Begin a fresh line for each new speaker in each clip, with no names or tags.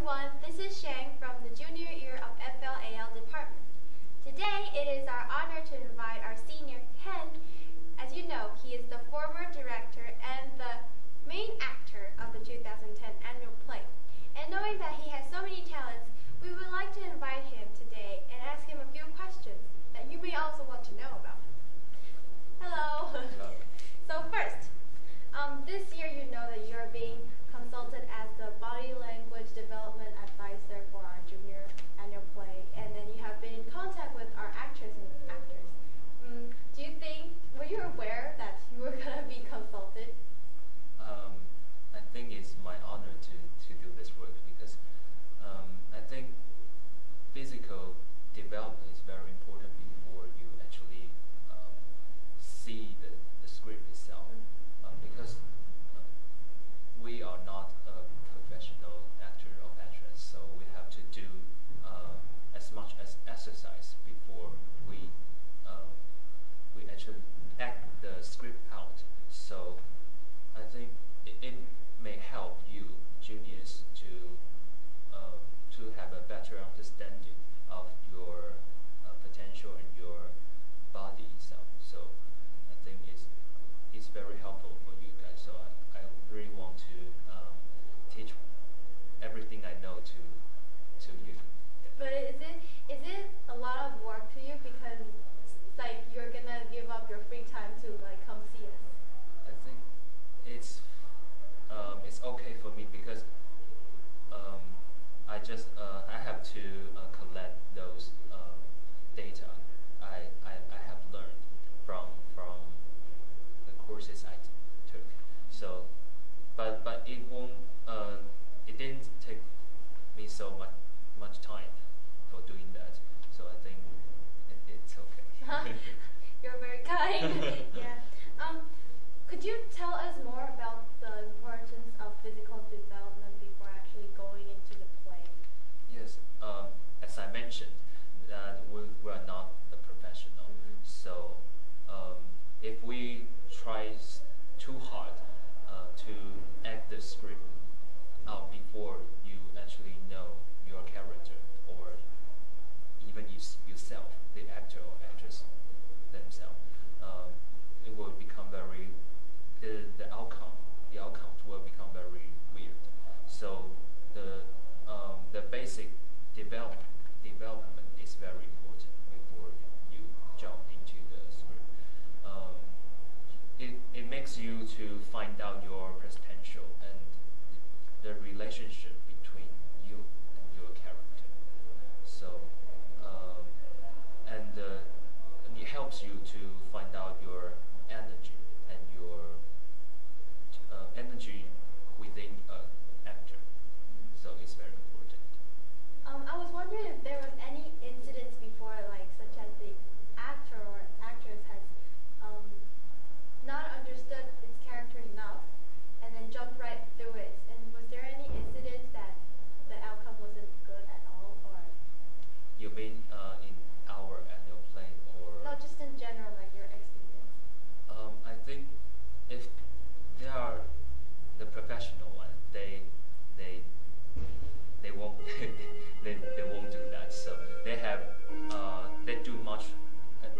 everyone, this is Shang from the junior year of FLAL department. Today it is our honor to invite our senior, Ken. As you know, he is the former director and the main actor of the 2010 annual play. And knowing that he has so many talents, we would like to invite him today and ask him a few questions that you may also want to know about. Hello. So first, this year you know that you are being consulted as the body language development advisor for our junior annual play, and then you have been in contact with our actors and actors. Were you aware that you were going to be consulted?
I think it's my honor to do this work because I think physical development is very important before you actually see the script itself. Because we are not a professional actor or actress, so we have to do as much as exercise before we actually act the script out. So I think it may help you juniors to have a better understanding of your potential and your body itself. So I think it's very helpful for you guys. So I really want to teach everything I know to you. Yeah.
But is it a lot of work to you because like you're gonna give up your free time to like come see us?
I think it's okay for me because I have to collect those data I have learned from the courses I took. So, but it didn't take me so much time for doing that. So I think it's okay.
You're very kind. Yeah. Could you tell us more about the importance of physical development before actually going into the play?
Yes. As I mentioned, that we're not a professional. So if we try too hard to act the script out before you actually know your character or even yourself, the actor or actress themselves, it will become the outcomes will become very weird. So the basic development is very important before you jump into the script. It makes you to find out your potential and the relationship between you and your character. So and it helps you to find out your energy and your energy within an actor. So it's very important.
I was wondering if there was any incidents before, like such as the actor or actress has not understood its character enough and then jumped right through it. And was there any incidents that the outcome wasn't good at all, or?
You mean in our annual play or?
No, just in general, like your experience.
I think if they are the professional one, they won't they won't do that. So they do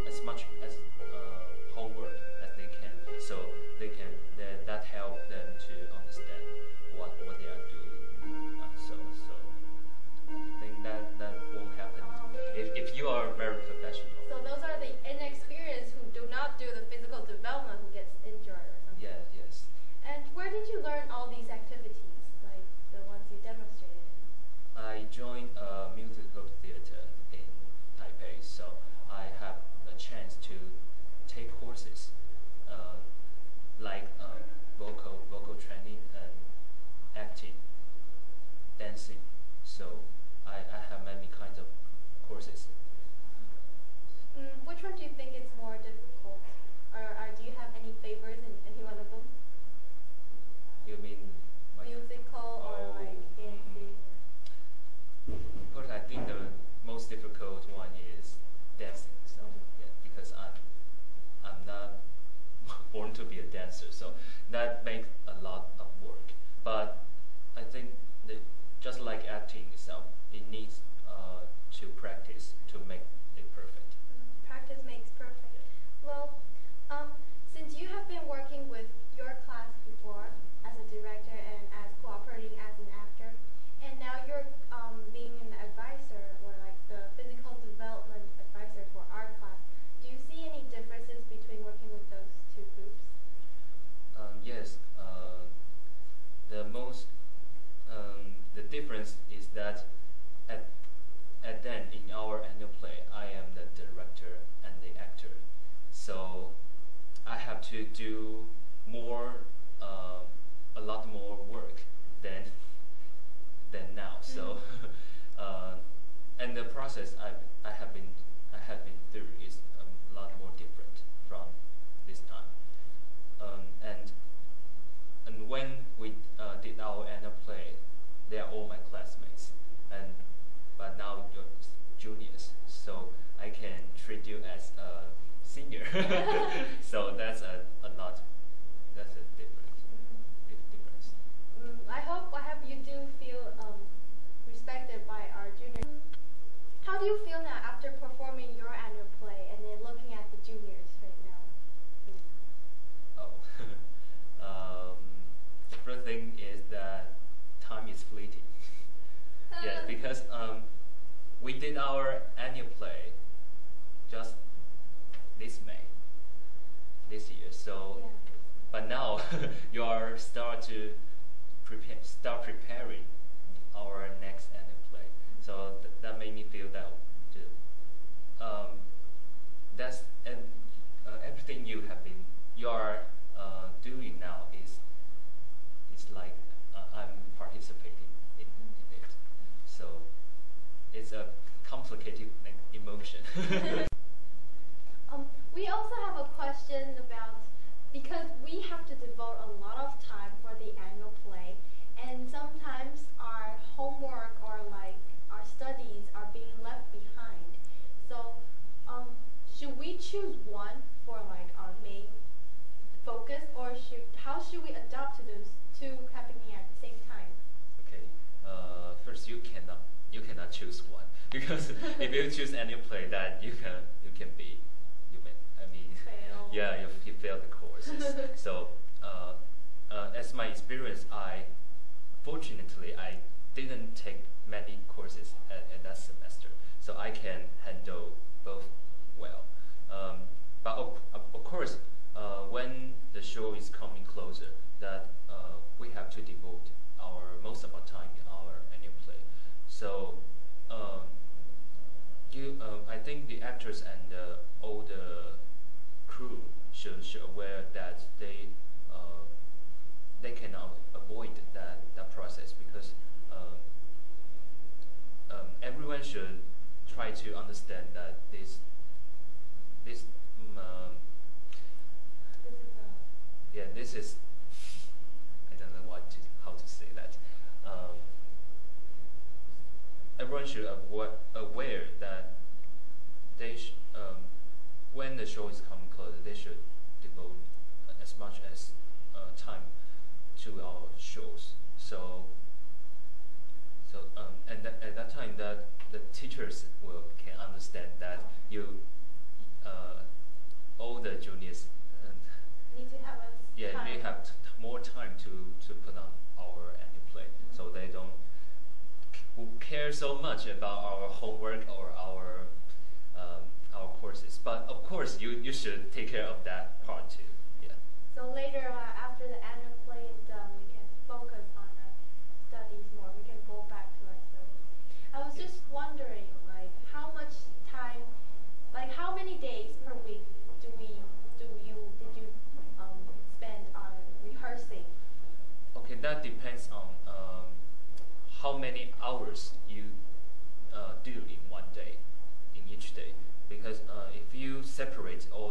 as much as homework as they can. So that help them to understand what they are doing. So I think that won't happen if you are very professional.
So those are the inexperienced who do not do the physical development who gets injured or something.
Yeah, yes.
And where did you learn all these activities, like the ones you demonstrated?
I joined a musical theater in Taipei, so I have a chance to take courses like vocal training and acting, dancing. So I have many kinds of courses.
Which one do you think is more difficult, or do you have any favorites in any one of them?
You mean
musical or like in the?
But I think the most difficult one is dancing. So yeah, because I'm not born to be a dancer, so that makes a lot of work. But I think that just like acting, difference is that at then in our annual play, I am the director and the actor, so I have to do more, a lot more work than now. So, and the process I have been through is a lot more different from this time. And when we did our annual play, they are all my classmates, but now you're juniors, so I can treat you as a senior. So that's a lot. That's a big difference.
I hope you do feel respected by our juniors. How do you feel now after performing your annual play and then looking at the juniors right now?
The first thing is that time is fleeting. Yeah, because we did our annual play just this May, this year. So,
yeah.
But now you are start preparing our next annual play. So that made me feel that that's everything you are doing now is like I'm participating in it. So it's a complicated emotion.
We also have a question about, because we have to devote a lot of time for the annual play, and sometimes our homework or like our studies are being left behind. So should we choose one for like our main focus, or how should we adapt to those two happening at the same time?
Okay. First, you cannot choose one, because if you choose any play, that you can be,
fail.
Yeah, you fail the courses. So as my experience, fortunately I didn't take many courses at that semester, so I can handle both well. But of course, when the show is coming closer, that we have to devote most of our time in our annual play. So I think the actors and all the crew should aware that they cannot avoid that process, because everyone should try to understand that this is I don't know how to say that. Everyone should aware that they when the show is coming closer, they should devote as much as time to our shows. So and at that time, that the teachers can understand that all the juniors
need to have
they have more time to put on our annual play, so they don't care so much about our homework or our courses. But of course, you should take care of that part too. Yeah.
So later, after the annual play is done, we can focus on our studies more. We can go back to our studies. I was just wondering, like, how much time, like, how many days per week did you spend on rehearsing?
Okay, that depends on how many hours you do in one day, in each day. Because if you separate all